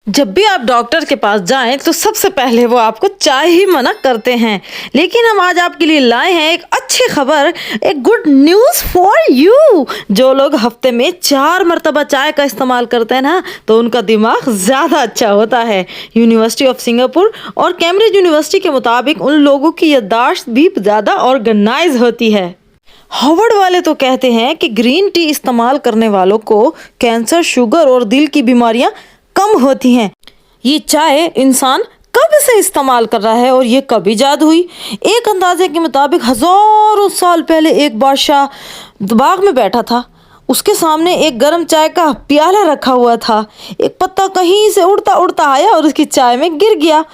जब भी आप डॉक्टर के पास जाएं तो सबसे पहले वो आपको चाय ही मना करते हैं, लेकिन हम आज आपके लिए लाए हैं एक अच्छी खबर, एक गुड न्यूज़ फॉर यू। जो लोग हफ्ते में 4 मरतबा चाय का इस्तेमाल करते हैं ना, तो उनका दिमाग ज़्यादा अच्छा होता है। यूनिवर्सिटी ऑफ सिंगापुर और कैम्ब्रिज यूनिवर्सिटी के मुताबिक उन लोगों की याददाश्त भी ज़्यादा ऑर्गेनाइज होती है। हार्वर्ड वाले तो कहते हैं कि ग्रीन टी इस्तेमाल करने वालों को कैंसर, शुगर और दिल की बीमारियां कम होती हैं। ये चाय इंसान कब से इस्तेमाल कर रहा है और ये कब ईजाद हुई? एक अंदाजे के मुताबिक हजारों साल पहले एक बादशाह बाग में बैठा था। उसके सामने एक गर्म चाय का प्याला रखा हुआ था। एक पत्ता कहीं से उड़ता उड़ता आया और उसकी चाय में गिर गया।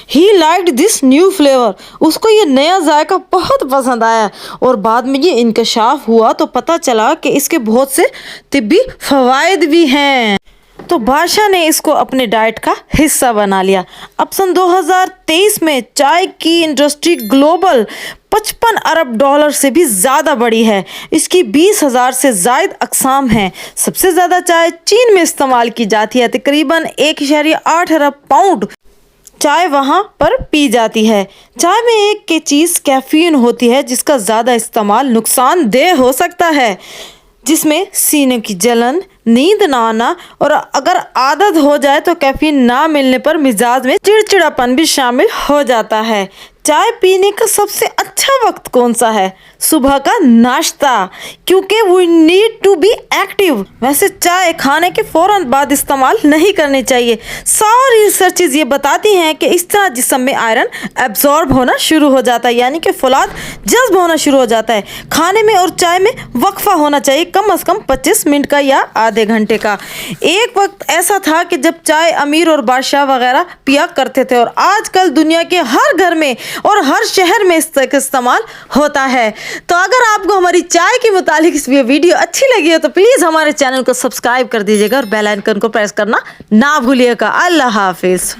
He liked this new flavor. उसको ये नया जायका बहुत पसंद आया और बाद में ये इंकशाफ हुआ तो पता चला कि इसके बहुत से तिब्बी फवायद भी हैं। तो बादशाह ने इसको अपने डाइट का हिस्सा बना लिया। अब सन 2023 में चाय की इंडस्ट्री ग्लोबल 55 अरब डॉलर से भी ज़्यादा बड़ी है। इसकी 20,000 से ज़ायद अक़साम हैं। सबसे ज़्यादा चाय चीन में इस्तेमाल की जाती है। तकरीबन 1.8 अरब पाउंड चाय वहाँ पर पी जाती है। चाय में एक की चीज़ कैफीन होती है, जिसका ज़्यादा इस्तेमाल नुकसानदेह हो सकता है, जिसमें सीने की जलन, नींद ना आना और अगर आदत हो जाए तो कैफीन ना मिलने पर मिजाज में चिड़चिड़ापन भी शामिल हो जाता है। चाय पीने का सबसे अच्छा वक्त कौन सा है? सुबह का नाश्ता, क्योंकि we need to be active. वैसे चाय खाने के फौरन बाद इस्तेमाल नहीं करनी चाहिए। सारी रिसर्चेज ये बताती हैं कि इस तरह जिस्म में आयरन एब्जॉर्ब होना शुरू हो जाता है, यानी कि फौलाद जज्ब होना शुरू हो जाता है। खाने में और चाय में वक्फा होना चाहिए, कम से कम 25 मिनट का या आधे घंटे का। एक वक्त ऐसा था कि जब चाय अमीर और बादशाह वगैरह पिया करते थे और आजकल दुनिया के हर घर में और हर शहर में इसका इस्तेमाल होता है। तो अगर आपको हमारी चाय के मुतालिक इस वीडियो अच्छी लगी हो तो प्लीज़ हमारे चैनल को सब्सक्राइब कर दीजिएगा और बेल आइकन को प्रेस करना ना भूलिएगा। अल्लाह हाफिज़।